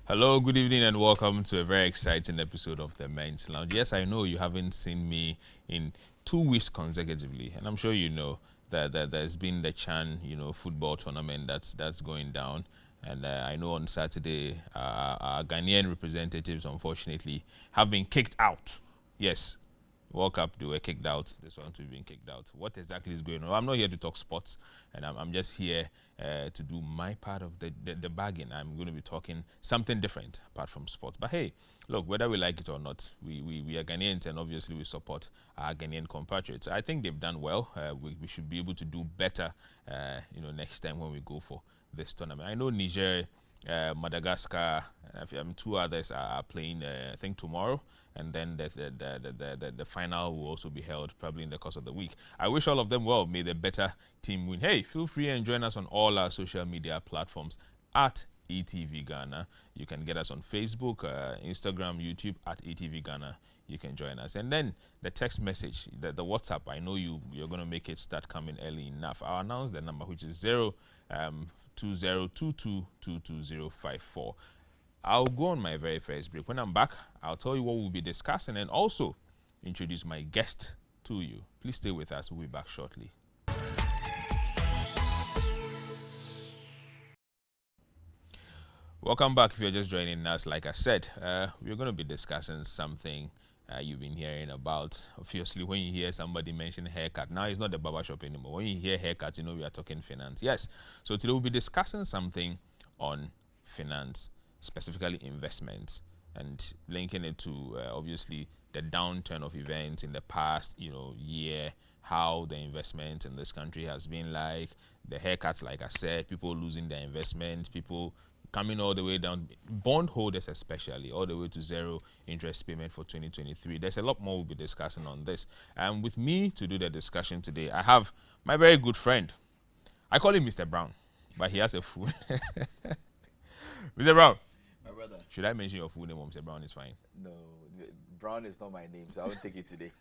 Hello, good evening, and welcome to a very exciting episode of the Men's Lounge. Yes, I know you haven't seen me in 2 weeks consecutively, and I'm sure you know that there's been the Chan, football tournament that's going down. And I know on Saturday, our Ghanaian representatives, unfortunately, have been kicked out. Yes, World Cup, they were kicked out. This one too been kicked out. What exactly is going on? I'm not here to talk sports, and I'm just here to do my part of the bargain. I'm going to be talking something different apart from sports. But hey, look, whether we like it or not, we are Ghanaians, and obviously we support our Ghanaian compatriots. I think they've done well. We should be able to do better, next time when we go for this tournament. I know Niger, Madagascar, and two others are playing. I think tomorrow, and then the final will also be held probably in the course of the week. I wish all of them well. May the better team win. Hey, feel free and join us on all our social media platforms at ETV Ghana. You can get us on Facebook, Instagram, YouTube at ETV Ghana. You can join us. And then the text message, the WhatsApp, I know you're going to make it start coming early enough. I'll announce the number, which is 2022222054. I'll go on my very first break. When I'm back, I'll tell you what we'll be discussing and also introduce my guest to you. Please stay with us. We'll be back shortly. Welcome back. If you're just joining us, like I said, we're going to be discussing something you've been hearing about. Obviously, when you hear somebody mention haircut, now it's not the barber shop anymore. When you hear haircut, you know we are talking finance. Yes. So today we'll be discussing something on finance, specifically investments, and linking it to obviously the downturn of events in the past, year, how the investment in this country has been like, the haircuts, like I said, people losing their investment, people coming all the way down, bond holders especially, all the way to zero interest payment for 2023. There's a lot more we'll be discussing on this. And with me to do the discussion today, I have my very good friend. I call him Mr. Brown, but he has a full Mr. Brown. My brother. Should I mention your full name or Mr. Brown is fine? No, Brown is not my name, so I won't take it today.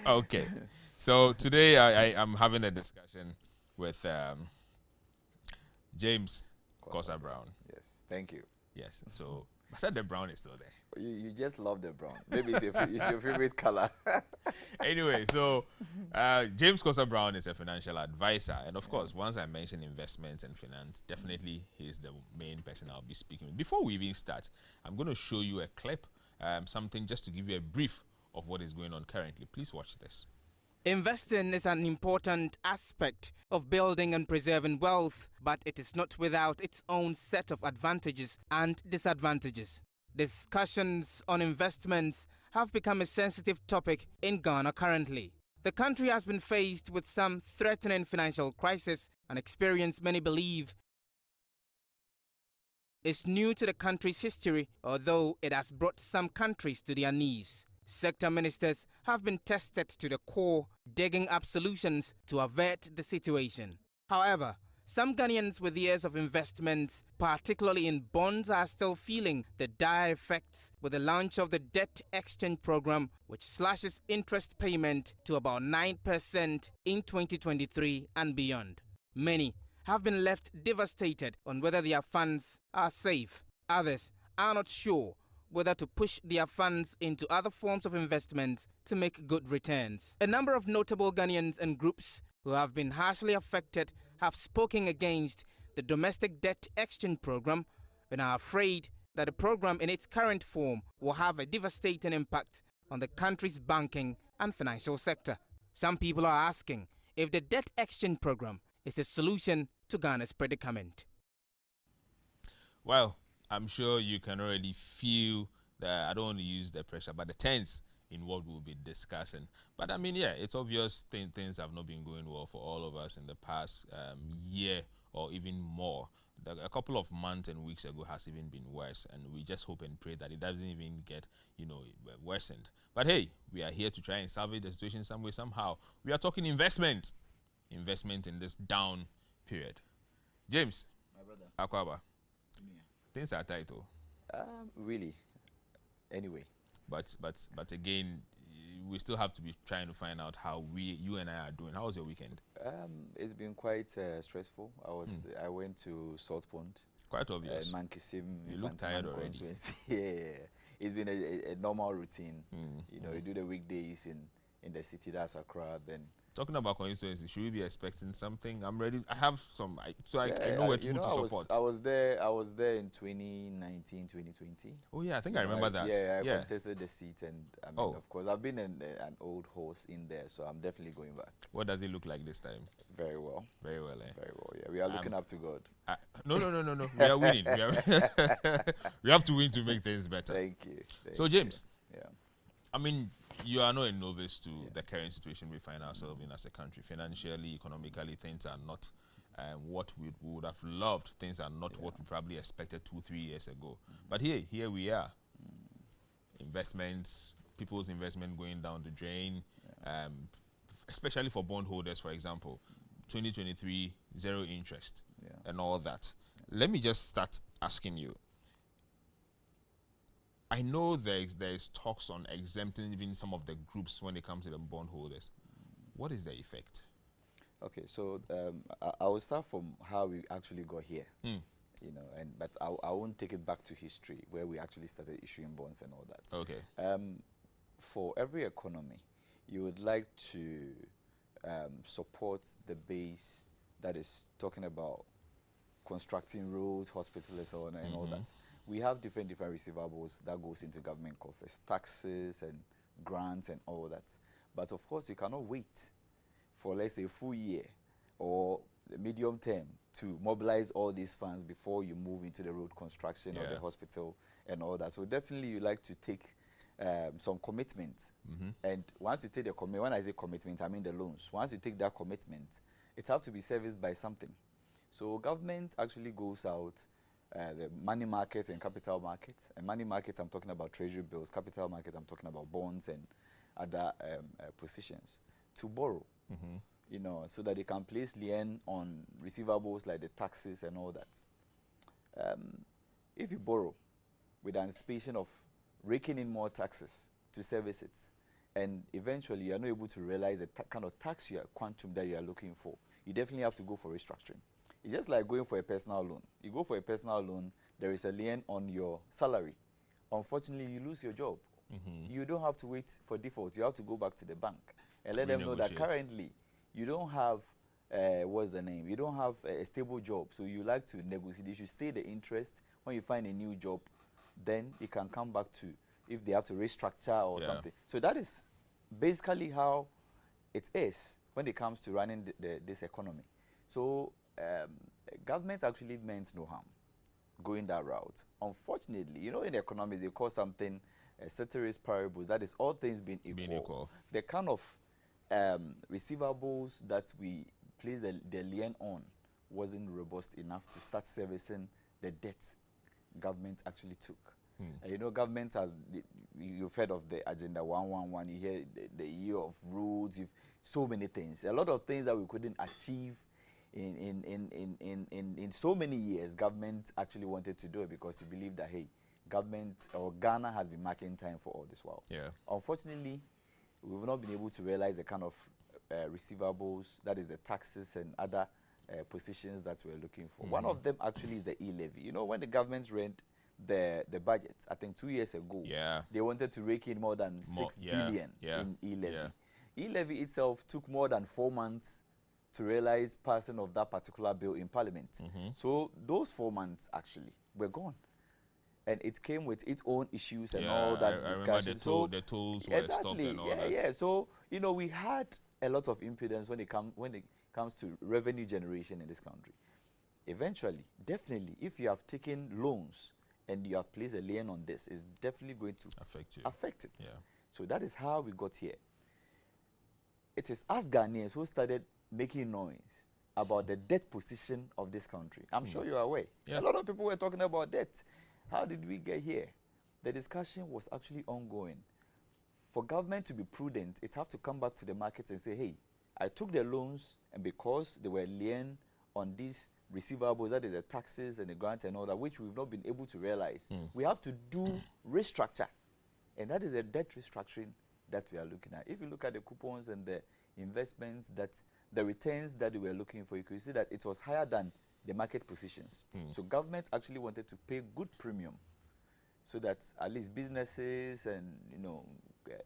Okay. So today I am having a discussion with James Kosa Brown. Yes, thank you. Yes. So I said the brown is still there. You just love the brown. Maybe it's your favorite color. Anyway, so James Kosa Brown is a financial advisor. And of course, once I mention investments and finance, definitely he's the main person I'll be speaking with. Before we even start, I'm going to show you a clip, something just to give you a brief of what is going on currently. Please watch this. Investing is an important aspect of building and preserving wealth, but it is not without its own set of advantages and disadvantages. Discussions on investments have become a sensitive topic in Ghana currently. The country has been faced with some threatening financial crisis, an experience many believe is new to the country's history, although it has brought some countries to their knees. Sector ministers have been tested to the core, digging up solutions to avert the situation. However, some Ghanaians with years of investment, particularly in bonds, are still feeling the dire effects with the launch of the debt exchange program, which slashes interest payment to about 9% in 2023 and beyond. Many have been left devastated on whether their funds are safe. Others are not sure whether to push their funds into other forms of investment to make good returns. A number of notable Ghanaians and groups who have been harshly affected have spoken against the domestic debt exchange program and are afraid that the program in its current form will have a devastating impact on the country's banking and financial sector. Some people are asking if the debt exchange program is a solution to Ghana's predicament. Well, I'm sure you can already feel that I don't want to use the pressure, but the tense in what we'll be discussing. But I mean, yeah, it's obvious things have not been going well for all of us in the past year or even more. A couple of months and weeks ago has even been worse, and we just hope and pray that it doesn't even get, worsened. But hey, we are here to try and salvage the situation some way, somehow. We are talking investment in this down period. James, My brother. Akwaba. Yeah. Things are tight, oh. Really. Anyway. But again, we still have to be trying to find out how you and I are doing. How was your weekend? It's been quite stressful. I went to Salt Pond. Quite obvious. Mankisim, You look tired already. Yeah. It's been a normal routine. You know, you do the weekdays in the city, that's Accra, then Talking about constituency, should we be expecting something? I'm ready. I have some, I yeah, know where you know, to support. I was there in 2019, 2020. Oh yeah, I think You I know, remember that. Yeah, I Yeah. contested the seat, and I mean, Oh. of course, I've been an old horse in there, so I'm definitely going back. What does it look like this time? Very well. Very well, eh? Very well, yeah. We are looking up to God. No. We are winning. We have to win to make things better. Thank you. So, James, Yeah. I mean, you are not a novice to the current situation we find ourselves in as a country. Financially, economically, things are not what we would have loved. Things are not what we probably expected 2-3 years ago. But here we are. Investments, people's investment going down the drain, especially for bondholders, for example. 2023, zero interest and all that. Let me just start asking you. I know there's talks on exempting even some of the groups when it comes to the bondholders. What is the effect? Okay, so I will start from how we actually got here. You know, but I won't take it back to history where we actually started issuing bonds and all that. Okay. For every economy, you would like to support the base that is talking about constructing roads, hospitals, and all that. We have different receivables that goes into government coffers, taxes and grants and all that. But of course, you cannot wait for, let's say, a full year or the medium term to mobilize all these funds before you move into the road construction or the hospital and all that. So definitely you like to take some commitment. And once you take the commitment, when I say commitment, I mean the loans. Once you take that commitment, it has to be serviced by something. So government actually goes out, the money market and capital markets. And money markets, I'm talking about treasury bills. Capital markets, I'm talking about bonds and other positions to borrow. You know, so that they can place lien on receivables like the taxes and all that. If you borrow with the anticipation of raking in more taxes to service it, and eventually you are not able to realize the kind of tax quantum that you are looking for, you definitely have to go for restructuring. It's just like going for a personal loan. You go for a personal loan, there is a lien on your salary. Unfortunately, you lose your job. You don't have to wait for default. You have to go back to the bank and let them know that currently you don't have, what's the name? You don't have a stable job. So you like to negotiate. You should stay the interest. When you find a new job, then you can come back to if they have to restructure or something. So that is basically how it is when it comes to running this economy. So government actually meant no harm going that route. Unfortunately, you know, in economics, they call something ceteris paribus, that is all things being equal. The kind of receivables that we placed the lien on wasn't robust enough to start servicing the debt government actually took. You know, government has, you've heard of the Agenda 111, you hear the year of roads, so many things. A lot of things that we couldn't achieve in so many years, government actually wanted to do it because he believed that, hey, government or Ghana has been marking time for all this while. Unfortunately, we've not been able to realize the kind of receivables, that is the taxes and other positions that we're looking for. One of them actually is the e-levy. You know, when the government ran the budget, I think 2 years ago, they wanted to rake in more than 6 billion in e-levy. E-levy itself took more than 4 months to realize passing of that particular bill in Parliament. So those 4 months actually were gone. And it came with its own issues and all that discussion. So the tools were stopped and all that. So, you know, we had a lot of impedance when it comes to revenue generation in this country. Eventually, definitely, if you have taken loans and you have placed a lien on this, it's definitely going to affect it. So that is how we got here. It is us Ghanaians who started making noise about the debt position of this country. I'm sure you are aware. A lot of people were talking about debt. How did we get here? The discussion was actually ongoing. For government to be prudent, it have to come back to the market and say, hey, I took the loans, and because they were lien on these receivables, that is the taxes and the grants and all that, which we've not been able to realize, we have to do restructure. And that is the debt restructuring that we are looking at. If you look at the coupons and the investments, that the returns that we were looking for, you could see that it was higher than the market positions. So government actually wanted to pay good premium so that at least businesses and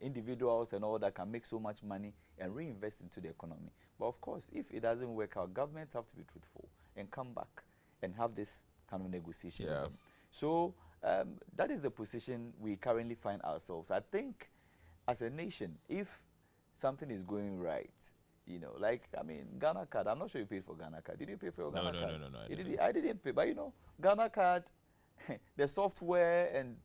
individuals and all that can make so much money and reinvest into the economy. But of course, if it doesn't work out, government have to be truthful and come back and have this kind of negotiation with them. So that is the position we currently find ourselves. I think as a nation, if something is going right, Ghana card, I'm not sure you paid for Ghana card. Did you pay for your Ghana card? No, I didn't pay, but Ghana card, the software and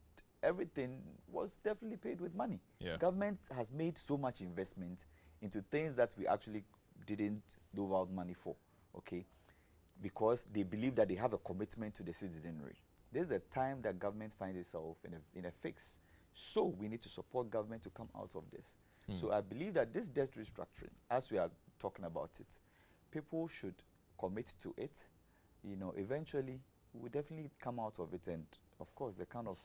everything was definitely paid with money. Government has made so much investment into things that we actually didn't do out money for, okay? Because they believe that they have a commitment to the citizenry. There's a time that government finds itself in a fix. So we need to support government to come out of this. So I believe that this debt restructuring, as we are talking about it, people should commit to it. Eventually, we'll definitely come out of it. And of course, the kind of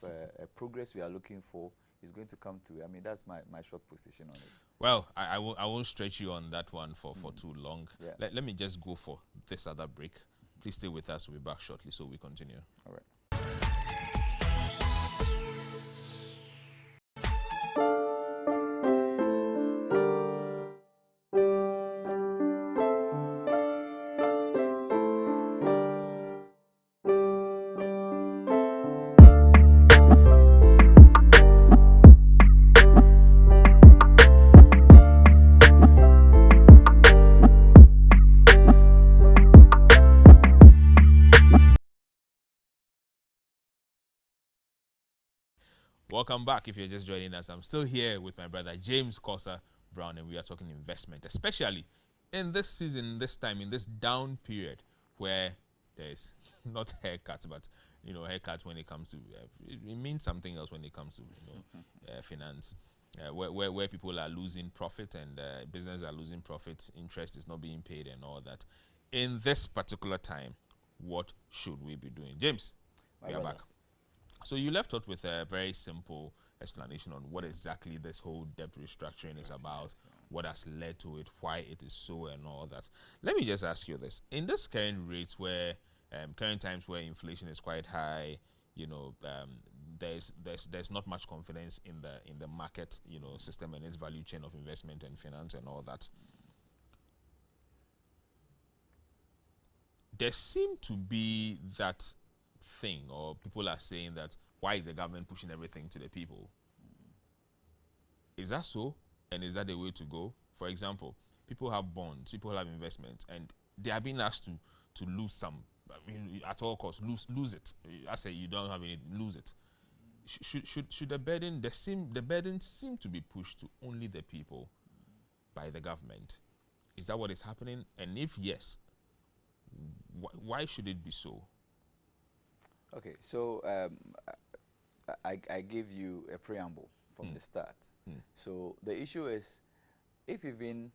progress we are looking for is going to come through. I mean, that's my short position on it. Well, I won't stretch you on that one for too long. Let me just go for this other break. Please stay with us. We'll be back shortly, so we continue. All right. Welcome back. If you're just joining us, I'm still here with my brother James Kosa Brown, and we are talking investment, especially in this season, this time, in this down period where there's not haircuts, but haircuts when it comes to it means something else when it comes to finance, where people are losing profit and businesses are losing profit, interest is not being paid, and all that. In this particular time, what should we be doing, James? We are back. So you left out with a very simple explanation on what exactly this whole debt restructuring is about, what has led to it, why it is so, and all that. Let me just ask you this: in this current rates, where current times where inflation is quite high, there's not much confidence in the market, system and its value chain of investment and finance and all that. There seem to be that thing, or people are saying that why is the government pushing everything to the people? Is that so? And is that the way to go? For example, people have bonds, people have investments, and they are being asked to lose some. I mean, at all costs, lose it. I say you don't have any, lose it. Should the burden seem to be pushed to only the people by the government? Is that what is happening? And if yes, why should it be so? Okay, so I gave you a preamble from the start. So the issue is, if even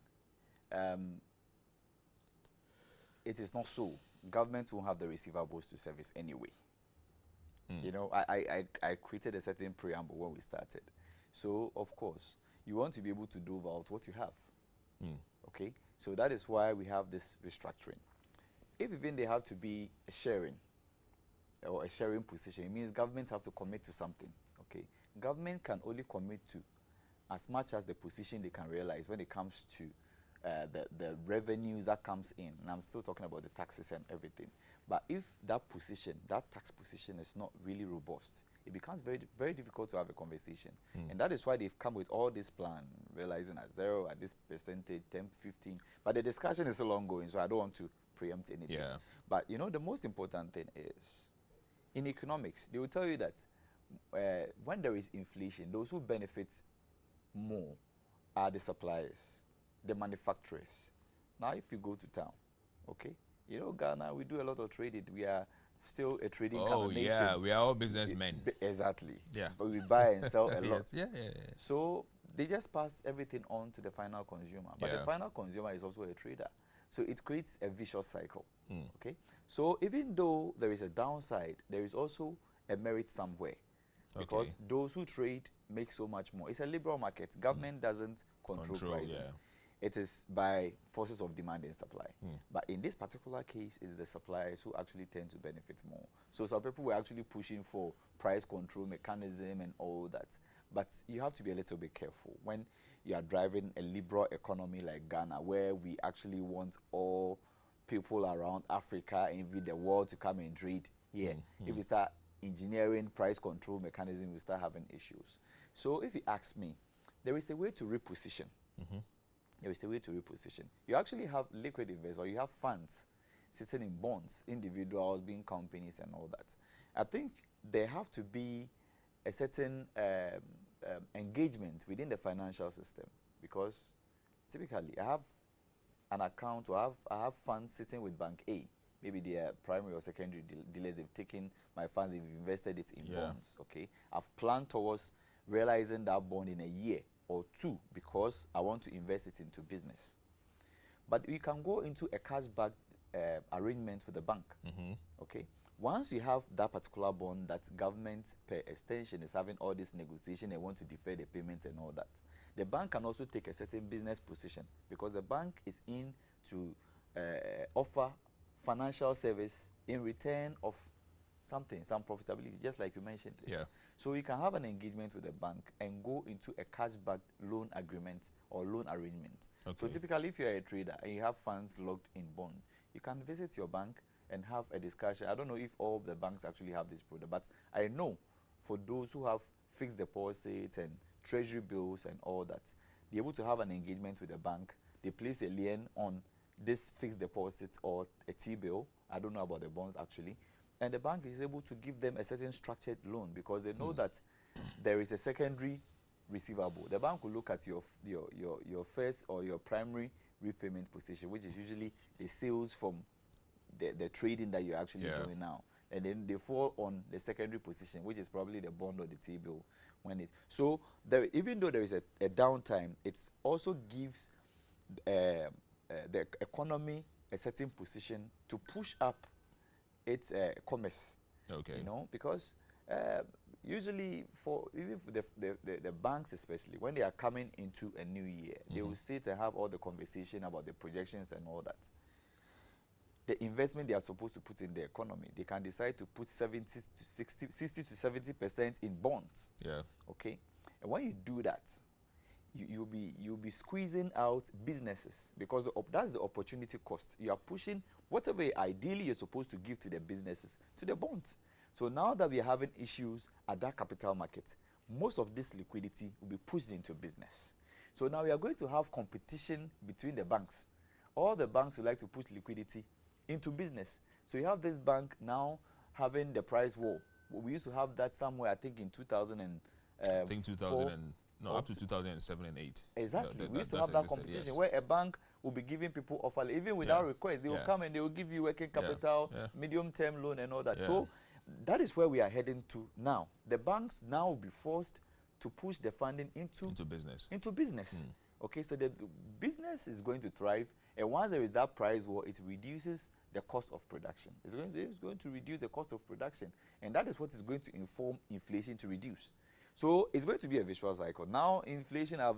it is not so, government will have the receivables to service anyway. I created a certain preamble when we started. So of course, you want to be able to do out what you have. Okay, so that is why we have this restructuring. If even they have to be a sharing or a sharing position, it means government have to commit to something. Okay, government can only commit to as much as the position they can realize when it comes to the revenues that comes in. And I'm still talking about the taxes and everything. But if that position, that tax position is not really robust, it becomes very, very difficult to have a conversation. And that is why they've come with all this plan, realizing at zero, at this percentage, 10, 15. But the discussion is still ongoing, so I don't want to preempt anything. But the most important thing is, in economics, they will tell you that when there is inflation, those who benefit more are the suppliers, the manufacturers. Now, if you go to town, okay, Ghana, we do a lot of trading. We are still a trading kind of nation. Yeah, we are all businessmen. Exactly. Yeah. But we buy and sell a lot. Yeah. So they just pass everything on to the final consumer. But the final consumer is also a trader. So it creates a vicious cycle. Okay. So even though there is a downside, there is also a merit somewhere. Because those who trade make so much more. It's a liberal market. Government doesn't control pricing. it is by forces of demand and supply. But in this particular case, it's the suppliers who actually tend to benefit more. So some people were actually pushing for price control mechanism and all that. But you have to be a little bit careful when you are driving a liberal economy like Ghana, where we actually want all people around Africa and even the world to come and trade here. If we start engineering price control mechanism, we start having issues. So if you ask me, there is a way to reposition. There is a way to reposition. You actually have liquid investors, or you have funds sitting in bonds, individuals, being companies and all that. I think there have to be a certain engagement within the financial system, because typically I have an account, or I have funds sitting with Bank A. Maybe they are primary or secondary dealers. They've taken my funds, they've invested it in bonds. Okay, I've planned towards realizing that bond in a year or two because I want to invest it into business. But you can go into a cashback arrangement with the bank. Okay, once you have that particular bond that government per extension is having all this negotiation, they want to defer the payments and all that, the bank can also take a certain business position, because the bank is in to offer financial service in return of something, some profitability, just like you mentioned it. Yeah. So you can have an engagement with the bank and go into a cashback loan agreement or loan arrangement. Okay. So typically, if you're a trader and you have funds locked in bond, you can visit your bank and have a discussion. I don't know if all of the banks actually have this product, but I know for those who have fixed deposits and treasury bills and all that, they're able to have an engagement with the bank. They place a lien on this fixed deposit or a T-bill. I don't know about the bonds actually. And the bank is able to give them a certain structured loan, because they know that there is a secondary receivable. The bank will look at your first or your primary repayment position, which is usually the sales from the trading that you're actually doing now. And then they fall on the secondary position, which is probably the bond or the T-bill. So even though there is a downtime, it also gives the economy a certain position to push up its commerce. Okay. You know, because usually even for the banks especially, when they are coming into a new year, they will sit and have all the conversation about the projections and all that. The investment they are supposed to put in the economy, they can decide to put 60 to 70% in bonds. Yeah. Okay, and when you do that, you'll be squeezing out businesses, because that's the opportunity cost. You are pushing whatever ideally you're supposed to give to the businesses to the bonds. So now that we are having issues at that capital market, most of this liquidity will be pushed into business. So now we are going to have competition between the banks. All the banks would like to push liquidity into business. So you have this bank now having the price war. We used to have that somewhere, I think in 2000 and I think 2000 and up to 2007 and 8. Exactly. We used to have that competition where a bank will be giving people offer, even without request. They will come and they will give you working capital, medium-term loan and all that. So that is where we are heading to now. The banks now will be forced to push the funding into business. Okay, so the business is going to thrive, and once there is that price war, it reduces the cost of production. It's going to reduce the cost of production, and that is what is going to inform inflation to reduce. So it's going to be a vicious cycle. Now, inflation, I've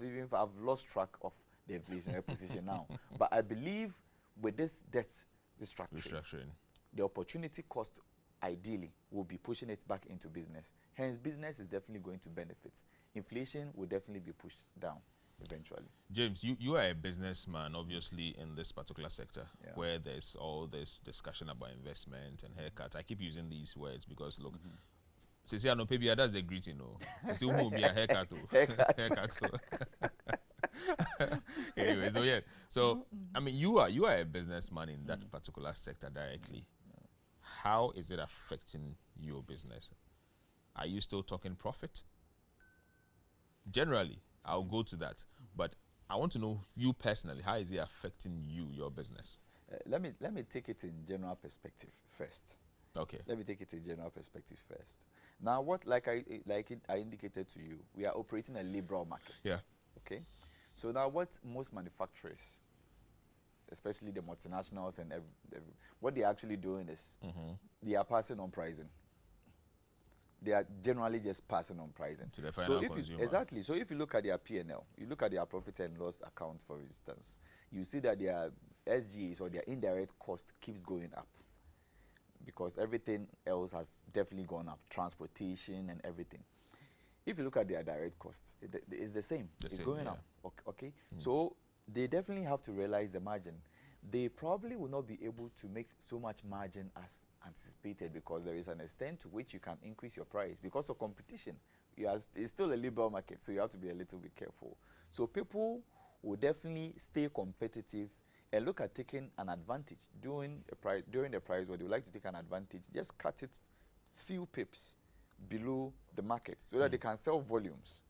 lost track of the inflationary position now. But I believe with this debt restructuring, the opportunity cost ideally will be pushing it back into business. Hence, business is definitely going to benefit. Inflation will definitely be pushed down eventually. James, you are a businessman, obviously, in this particular sector, where there's all this discussion about investment and haircuts. I keep using these words because, look, Sisi ano pebi that's the greeting, no. Sisi umu be a haircut. Haircut. Anyway, so yeah. So I mean, you are a businessman in that particular sector directly. How is it affecting your business? Are you still talking profit? Generally, I'll go to that, but I want to know you personally. How is it affecting you, your business? Let me take it in general perspective first. Okay. Let me take it in general perspective first. Now, like I indicated to you, we are operating a liberal market. Yeah. Okay. So now, what most manufacturers, especially the multinationals and what they're actually doing is they are passing on pricing. they are generally just passing on pricing to the final so if consumer. exactly. So if you look at their P&L, you look at their profit and loss account, for instance, you see that their SGAs or their indirect cost keeps going up because everything else has definitely gone up, transportation and everything. If you look at their direct cost, it's the same. It's going up. Okay. So they definitely have to realize the margin. They probably will not be able to make so much margin as anticipated because there is an extent to which you can increase your price because of competition. It's still a liberal market, so you have to be a little bit careful. So people will definitely stay competitive and look at taking an advantage during the price where they would like to take an advantage. Just cut it few pips below the market so that they can sell volumes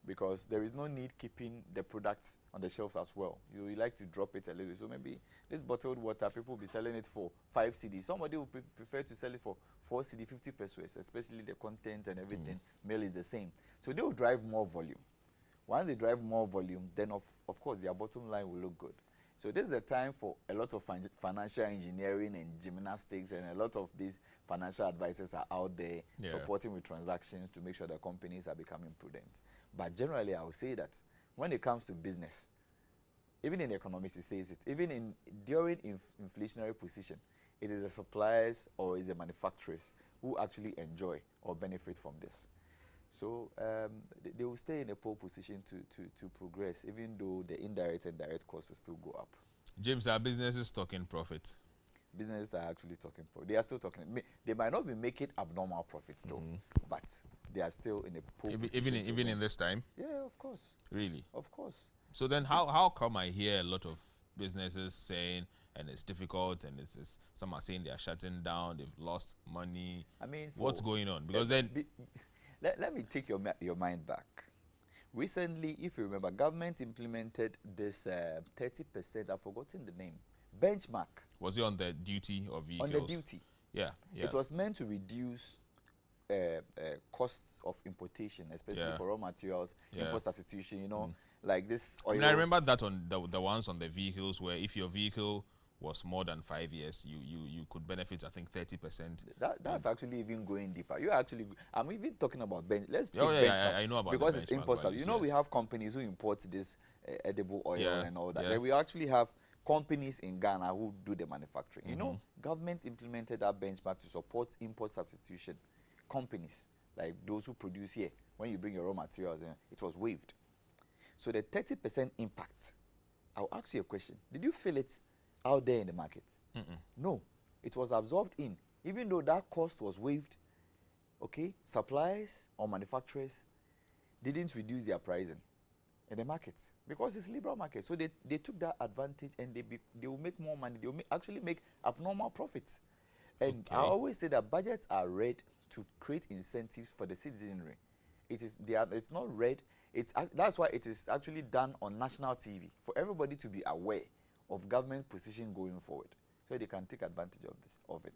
because there is no need keeping the products on the shelves as well. You like to drop it a little. So maybe this bottled water, people will be selling it for 5 cedis. Somebody will prefer to sell it for 4 cedi, 50 pesos, especially the content and everything. Mail is the same. So they will drive more volume. Once they drive more volume, then of course their bottom line will look good. So this is the time for a lot of financial engineering and gymnastics, and a lot of these financial advisors are out there supporting with transactions to make sure that companies are becoming prudent. But generally, I would say that when it comes to business, even in economics, it says it, even during inflationary position, it is the suppliers or is the manufacturers who actually enjoy or benefit from this. So they will stay in a pole position to progress, even though the indirect and direct costs will still go up. James, are businesses talking profit? Businesses are actually talking profit. They are still talking. They might not be making abnormal profits though, but they are still in a pole position. Even in this time? Yeah, of course. Really? Of course. So then how come I hear a lot of businesses saying, and it's difficult, and some are saying they are shutting down, they've lost money. I mean, what's going on? Because let me take your mind back. Recently, if you remember, government implemented this 30%, I've forgotten the name, benchmark. Was it on the duty of vehicles? On the duty. Yeah. It was meant to reduce costs of importation, especially for raw materials, import substitution, like this oil. I mean, I remember that on the ones on the vehicles where if your vehicle was more than 5 years, you could benefit, I think, 30%. That's actually even going deeper. I'm even talking about let's take I know about because the it's import. We have companies who import this edible oil and all that. Then we actually have companies in Ghana who do the manufacturing. Government implemented that benchmark to support import substitution companies like those who produce here. When you bring your raw materials in, it was waived. So the 30% impact, I'll ask you a question. Did you feel it out there in the market? No. It was absorbed in. Even though that cost was waived, okay, suppliers or manufacturers didn't reduce their pricing in the market because it's liberal market. So they took that advantage and they will make more money. They will actually make abnormal profits. And I always say that budgets are read to create incentives for the citizenry. It's not read. That's why it is actually done on national TV for everybody to be aware of government position going forward, so they can take advantage of it.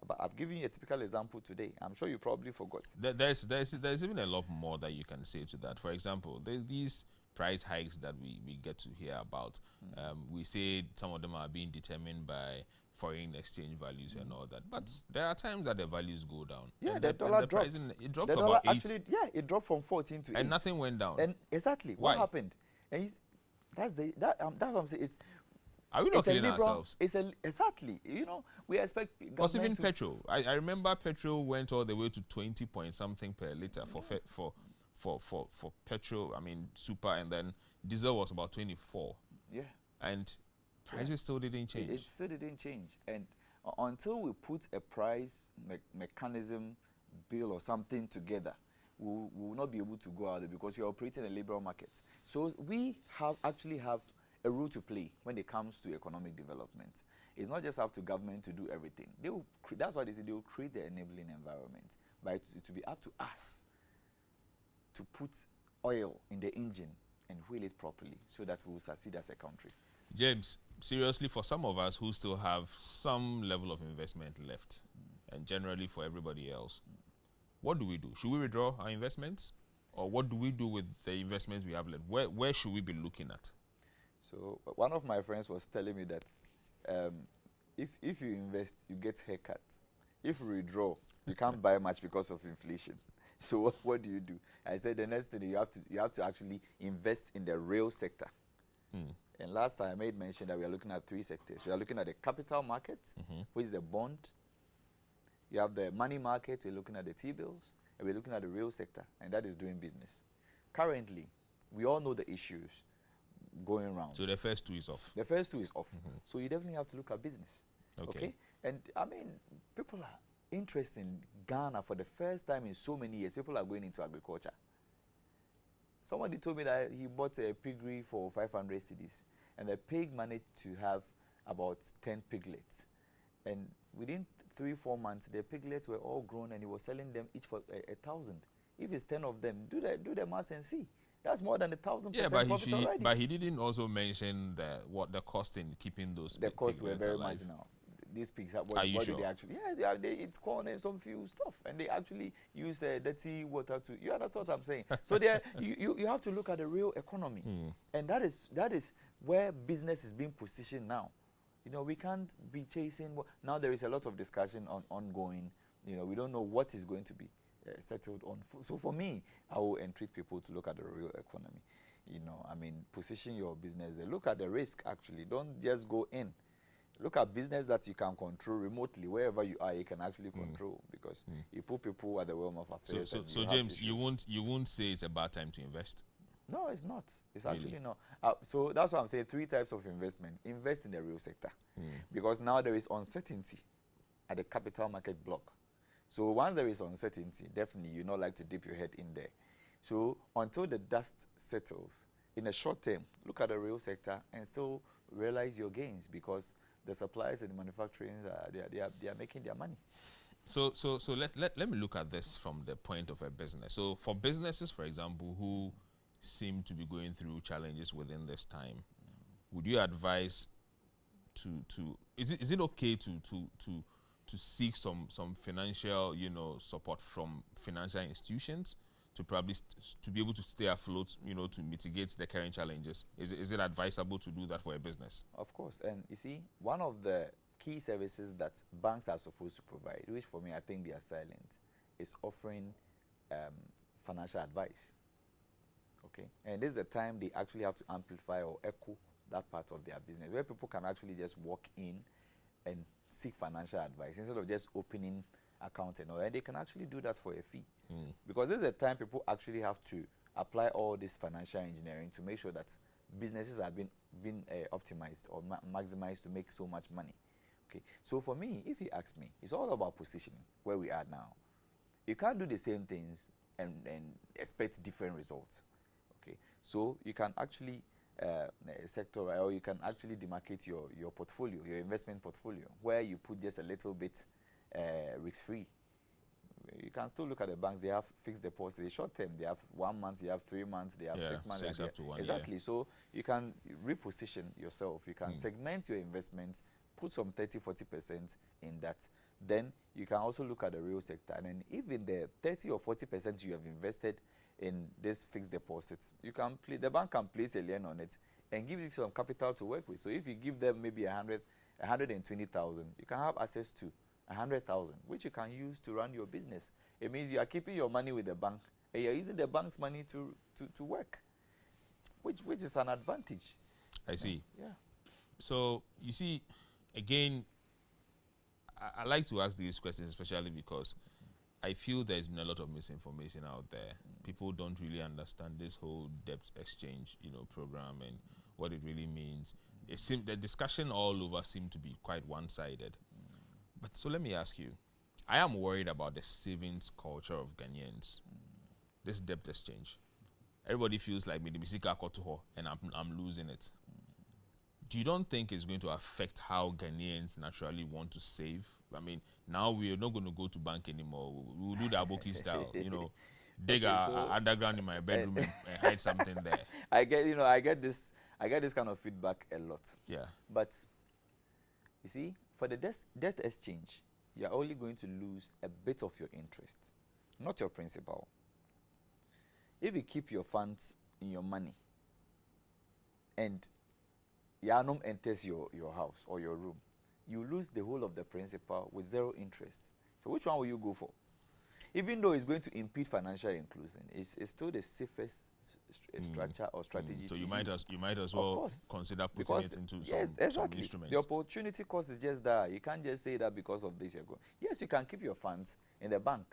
But I've given you a typical example today. I'm sure you probably forgot. There's even a lot more that you can say to that. For example, there's these price hikes that we get to hear about. We say some of them are being determined by foreign exchange values and all that. But there are times that the values go down. Yeah, the dollar dropped. Pricing, it dropped the about 8. Actually, it dropped from 14 to 8. And nothing went down. And exactly. Why? What happened? And that's what I'm saying. Are we not killing ourselves? Exactly. We expect government. Because even petrol, I remember petrol went all the way to 20 point something per liter for petrol. I mean super, and then diesel was about 24. Yeah. And prices still didn't change. It still didn't change, and until we put a price mechanism bill or something together, we will not be able to go out there because we are operating a liberal market. So we actually have a role to play when it comes to economic development. It's not just up to government to do everything. That's why they say they will create the enabling environment, but it will be up to us to put oil in the engine and wheel it properly so that we will succeed as a country. James, seriously, for some of us who still have some level of investment left, and generally for everybody else, what do we do? Should we withdraw our investments? Or what do we do with the investments we have left? Where should we be looking at? So one of my friends was telling me that if you invest, you get haircut. if you withdraw, you can't buy much because of inflation. So what do you do? I said the next thing you have to actually invest in the real sector. And last time I made mention that we are looking at 3 sectors. We are looking at the capital market, which is the bond. You have the money market, we're looking at the T-bills, and we're looking at the real sector, and that is doing business. Currently, we all know the issues going around. So the first 2 is off. The first 2 is off. So you definitely have to look at business. Okay? And I mean, people are interested in Ghana for the first time in so many years. People are going into agriculture. Somebody told me that he bought a piggery for 500 cedis, and the pig managed to have about 10 piglets. And within 3-4 months, the piglets were all grown, and he was selling them each for 1,000. If it's 10 of them, do the math and see. That's more than 1,000% profit already. But he didn't also mention what the cost in keeping those. The costs were very alive. marginal. These pigs, Are you sure? they actually? Yeah, it's corn and some few stuff, and they actually use dirty water to. You understand what I'm saying? So there, you have to look at the real economy, and that is where business is being positioned now. You know, we can't be chasing. Now there is a lot of discussion ongoing. You know, we don't know what is going to be settled on. So for me, I will entreat people to look at the real economy. You know, I mean, position your business there. Look at the risk, actually. Don't just go in. Look at business that you can control remotely. Wherever you are, you can actually control, because you put people at the realm of affairs. So James, you won't say it's a bad time to invest? No, it's not. It's Really? actually not. So that's why I'm saying 3 types of investment. Invest in the real sector, because now there is uncertainty at the capital market block. So once there is uncertainty, definitely you not like to dip your head in there. So until the dust settles, in the short term, look at the real sector and still realize your gains, because the suppliers and the manufacturing, they are making their money. So let me look at this from the point of a business. So for businesses, for example, who seem to be going through challenges within this time, would you advise is it okay to seek some financial support from financial institutions to probably to be able to stay afloat, to mitigate the current challenges? Is it advisable to do that for a business? Of course. And you see, one of the key services that banks are supposed to provide, which for me I think they are silent, is offering financial advice. Okay, and this is the time they actually have to amplify or echo that part of their business, where people can actually just walk in and seek financial advice instead of just opening account and all. And they can actually do that for a fee, because this is the time people actually have to apply all this financial engineering to make sure that businesses are being optimized or maximized to make so much money. Okay, so for me, if you ask me, it's all about positioning where we are now. You can't do the same things and expect different results. Okay, so you can actually sector, or you can actually demarcate your portfolio, your investment portfolio, where you put just a little bit risk-free. You can still look at the banks. They have fixed deposits. They short term. They have 1 month. They have 3 months. They have 6 months. Up to 1 exactly. year. So you can reposition yourself. You can segment your investments. Put some 30-40% in that. Then you can also look at the real sector. And then even the 30 or 40% you have invested in this fixed deposits, you can the bank can place a lien on it and give you some capital to work with. So if you give them maybe 120,000, you can have access to 100,000, which you can use to run your business. It means you are keeping your money with the bank and you're using the bank's money to work, which is an advantage. I see. Yeah. So you see, again, I like to ask these questions, especially because I feel there's been a lot of misinformation out there. People don't really understand this whole debt exchange, program and what it really means. The discussion all over seemed to be quite one-sided. But so let me ask you, I am worried about the savings culture of Ghanaians. This debt exchange, everybody feels like me, and I'm losing it. Do you don't think it's going to affect how Ghanaians naturally want to save? I mean, now we're not going to go to bank anymore. We'll do the Aboki style, dig our underground in my bedroom and hide something there. I get this kind of feedback a lot. Yeah. But you see, for the debt exchange, you're only going to lose a bit of your interest, not your principal. If you keep your funds in your money and Yanum enters your house or your room, you lose the whole of the principal with 0 interest. So which one will you go for? Even though it's going to impede financial inclusion, it's still the safest structure or strategy. So to you might as Of well course. consider putting Because it into yes, some exactly. instruments. The opportunity cost is just that. You can't just say that because of this you're going. Yes, you can keep your funds in the bank.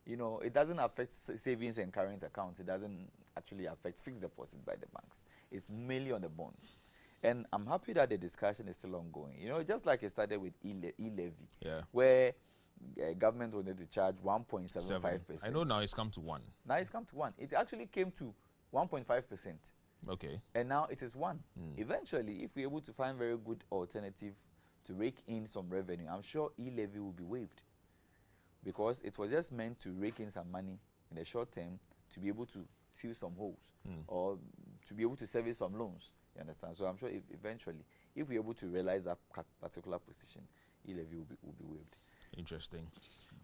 You know, it doesn't affect savings and current accounts. It doesn't actually affect fixed deposit by the banks. It's mainly on the bonds. And I'm happy that the discussion is still ongoing. You know, just like it started with e-levy, where government wanted to charge 1.75%. I know now it's come to 1. Now it's come to 1. It actually came to 1.5%. Okay. And now it is 1. Eventually, if we're able to find very good alternative to rake in some revenue, I'm sure e-levy will be waived. Because it was just meant to rake in some money in the short term to be able to seal some holes or to be able to service some loans. You understand? So I'm sure eventually, if we're able to realize that particular position, e-levy will be waived. Interesting.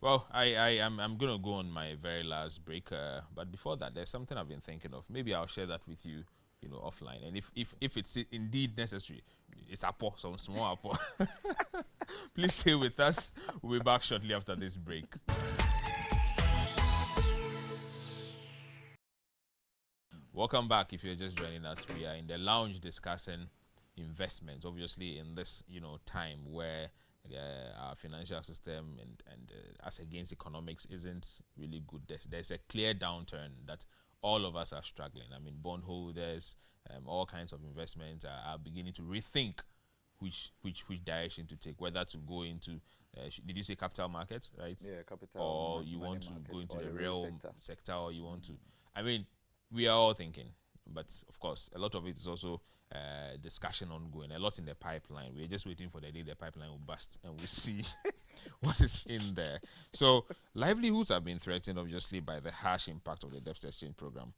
Well, I'm going to go on my very last break. But before that, there's something I've been thinking of. Maybe I'll share that with you, offline. And if it's indeed necessary, it's Apo, some small Apo. Please stay with us. We'll be back shortly after this break. Welcome back. If you're just joining us, we are in the lounge discussing investments. Obviously, in this time where our financial system and as against economics isn't really good. There's a clear downturn that all of us are struggling. I mean, bondholders, all kinds of investments are beginning to rethink which direction to take, whether to go into, did you say capital market, right? Yeah, capital. Or you want to go into the real sector, or you want to, I mean, we are all thinking, but of course, a lot of it is also discussion ongoing, a lot in the pipeline. We're just waiting for the day the pipeline will burst and we'll see what is in there. So livelihoods have been threatened, obviously, by the harsh impact of the debt exchange program.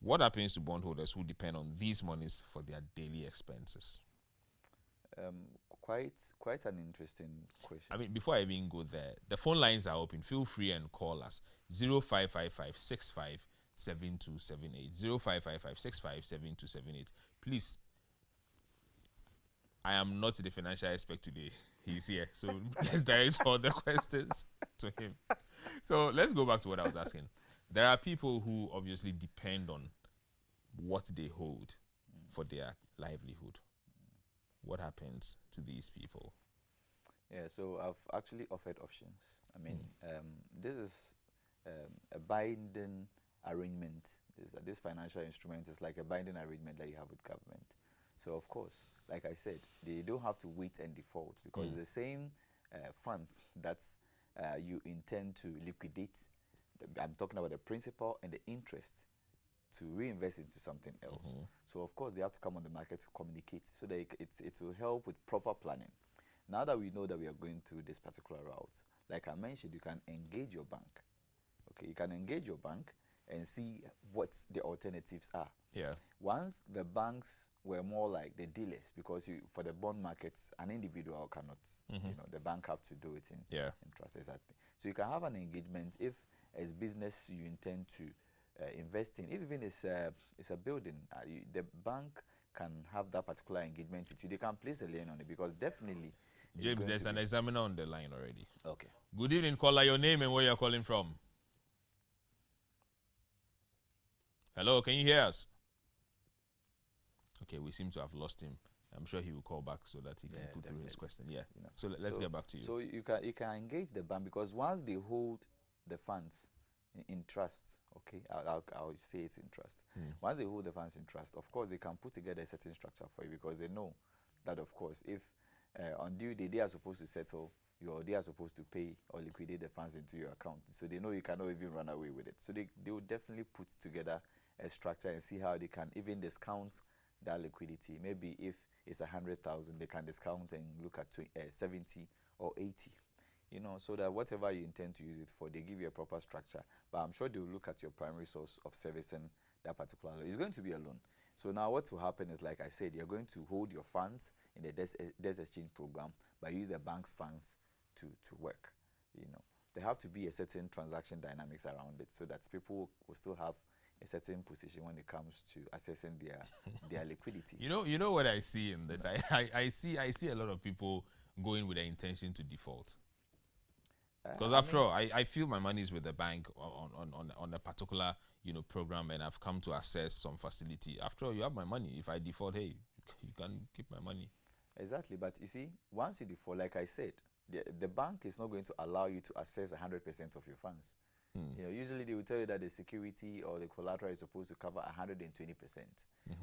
What happens to bondholders who depend on these monies for their daily expenses? Quite an interesting question. I mean, before I even go there, the phone lines are open. Feel free and call us 0555 65 7278 0555 65 7278. Please, I am not the financial expert today. He's here, so let's direct all the questions to him. So let's go back to what I was asking. There are people who obviously depend on what they hold for their livelihood. What happens to these people? Yeah, so I've actually offered options. I mean, this is a binding arrangement. This financial instrument is like a binding arrangement that you have with government. So of course, like I said, they don't have to wait and default, because the same funds that you intend to liquidate, I'm talking about the principal and the interest, to reinvest into something else. So of course they have to come on the market to communicate, so that it will help with proper planning. Now that we know that we are going through this particular route, like I mentioned, you can engage your bank. Okay, you can engage your bank and see what the alternatives are. Yeah. Once the banks were more like the dealers, because for the bond markets, an individual cannot. The bank have to do it in trust. Exactly. So you can have an engagement if, as business, you intend to invest in. If even it's a building, the bank can have that particular engagement with you. They can place a lien on it, because definitely. James, there's an examiner on the line already. Okay. Good evening, caller. Your name and where you're calling from. Hello, can you hear us? Okay, we seem to have lost him. I'm sure he will call back so that he can put through his question. Yeah. So let's get back to you. So you can engage the bank, because once they hold the funds in trust, okay, I'll say it's in trust. Once they hold the funds in trust, of course they can put together a certain structure for you, because they know that, of course, if on due day they are supposed to settle, they are supposed to pay or liquidate the funds into your account. So they know you cannot even run away with it. So they will definitely put together a structure and see how they can even discount that liquidity. Maybe if it's 100,000, they can discount and look at 70 or 80. So that whatever you intend to use it for, they give you a proper structure. But I'm sure they'll look at your primary source of servicing that particular loan. It's going to be a loan. So now what will happen is, like I said, you're going to hold your funds in the debt exchange program, but use the bank's funds to work. There have to be a certain transaction dynamics around it, so that people will still have a certain position when it comes to assessing their liquidity. You know what I see in this? I see a lot of people going with the intention to default. Because after all, I feel my money is with the bank on a particular program, and I've come to access some facility. After all, you have my money. If I default, hey, you can keep my money. Exactly, but you see, once you default, like I said, the bank is not going to allow you to access 100% of your funds. Usually they will tell you that the security or the collateral is supposed to cover 120%.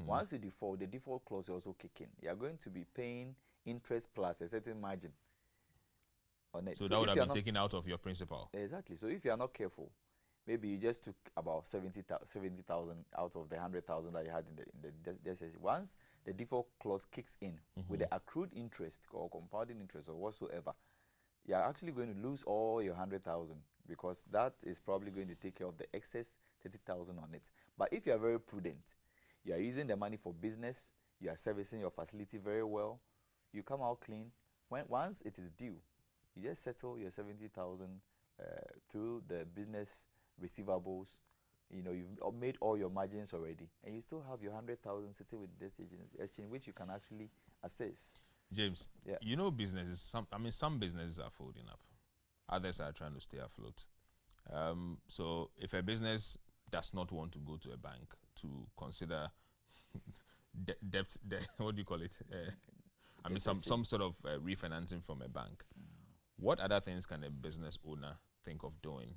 Once you default, the default clause will also kick in. You are going to be paying interest plus a certain margin on it. So that would have been taken out of your principal. Exactly. So if you are not careful, maybe you just took about 70,000 out of the 100,000 that you had in the once the default clause kicks in with the accrued interest or compounding interest or whatsoever, you are actually going to lose all your 100,000, because that is probably going to take care of the excess 30,000 on it. But if you are very prudent, you are using the money for business, you are servicing your facility very well, you come out clean. Once it is due, you just settle your 70,000 through the business receivables. You've made all your margins already, and you still have your 100,000 sitting with this exchange, which you can actually assess. James, businesses. Some businesses are folding up, others are trying to stay afloat. So if a business does not want to go to a bank to consider debt, what do you call it? Some sort of refinancing from a bank. What other things can a business owner think of doing?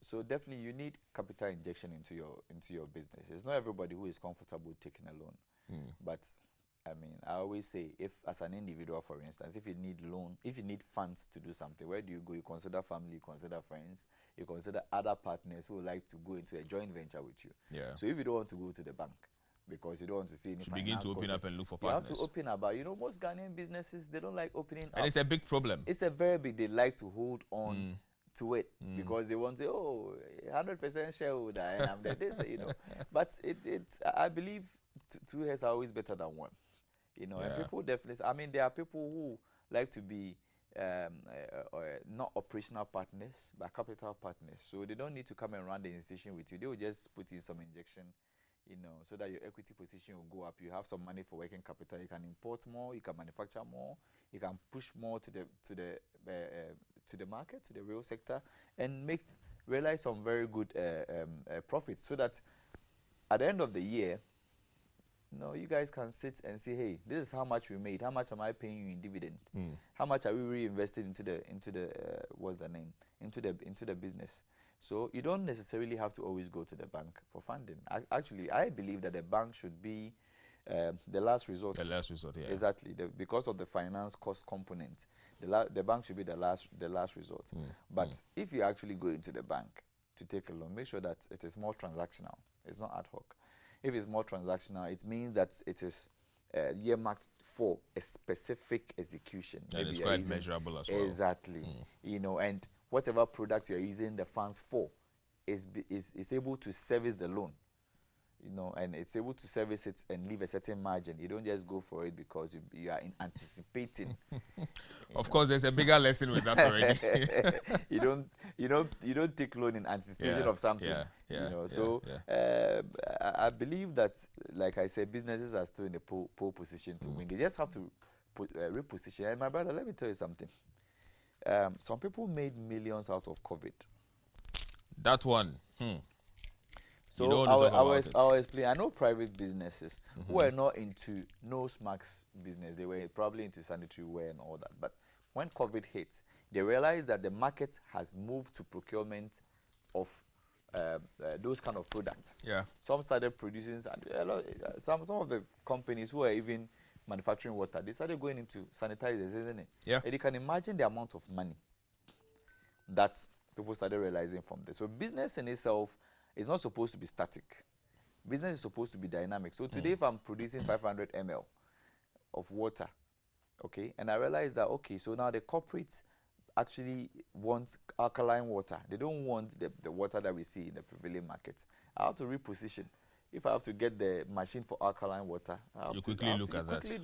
So definitely you need capital injection into your business. It's not everybody who is comfortable taking a loan. But I always say, if as an individual, for instance, if you need funds to do something, where do you go? You consider family, you consider friends, you consider other partners who would like to go into a joint venture with you. Yeah. So if you don't want to go to the bank because you don't want to see any finance, begin to open up and look for partners. You have to open up. But most Ghanaian businesses, they don't like opening up. And it's a big problem. It's a very big. They like to hold on to it because they want to say, 100% shareholder, and I'm this, But I believe two heads are always better than one, And people definitely. There are people who like to be not operational partners, but capital partners. So they don't need to come and run the institution with you. They will just put in some injection, so that your equity position will go up. You have some money for working capital. You can import more. You can manufacture more. You can push more to the market, to the real sector, and realize some very good profits. So that at the end of the year, you guys can sit and say, hey, this is how much we made. How much am I paying you in dividend? How much are we reinvested into the business? So you don't necessarily have to always go to the bank for funding. Actually, I believe that the bank should be the last resort. The last resort, yeah. Exactly. Because of the finance cost component, the bank should be the last resort. But if you actually go into the bank to take a loan, make sure that it is more transactional. It's not ad hoc. If it's more transactional, it means that it is earmarked for a specific execution. And it's quite measurable as well. Exactly. And whatever product you're using the funds for is able to service the loan. And it's able to service it and leave a certain margin. You don't just go for it because you are anticipating. Of course, there's a bigger lesson with that already. you don't take loan in anticipation of something. I believe that, like I said, businesses are still in a pole position to win. They just have to reposition. And my brother, let me tell you something. Some people made millions out of COVID. That one. So I'll explain. I know private businesses who are not into nose masks business. They were probably into sanitary wear and all that. But when COVID hit, they realized that the market has moved to procurement of those kind of products. Yeah. Some started producing some of the companies who are even manufacturing water. They started going into sanitizers, isn't it? Yeah. And you can imagine the amount of money that people started realizing from this. So business in itself is not supposed to be static. Business is supposed to be dynamic. So today, if I'm producing 500 ml of water, okay, and I realize that, okay, so now the corporates actually want alkaline water. They don't want the water that we see in the prevailing market. I have to reposition. If I have to get the machine for alkaline water, I have to quickly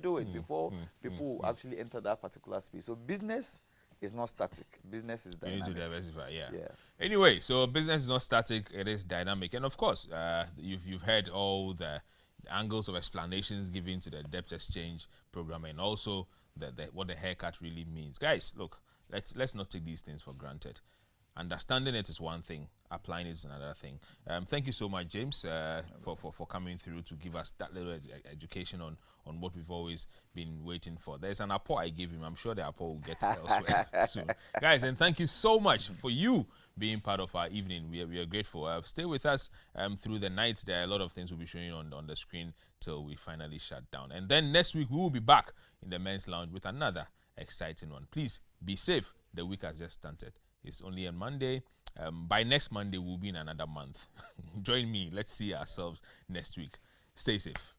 do it before people actually enter that particular space. So business is not static. Business is dynamic. You need to diversify, yeah. Anyway, so business is not static, it is dynamic. And of course, you've heard all the angles of explanations given to the debt exchange program, and also what the haircut really means. Guys, look, let's not take these things for granted. Understanding it is one thing, applying it is another thing. Thank you so much, James, for coming through to give us that little education on what we've always been waiting for. There's an apport I gave him. I'm sure the apport will get elsewhere soon. Guys, and thank you so much for you being part of our evening. We are grateful. Stay with us through the night. There are a lot of things we'll be showing on the screen till we finally shut down. And then next week, we will be back in the men's lounge with another exciting one. Please be safe. The week has just started. It's only on Monday. By next Monday, we'll be in another month. Join me. Let's see ourselves next week. Stay safe.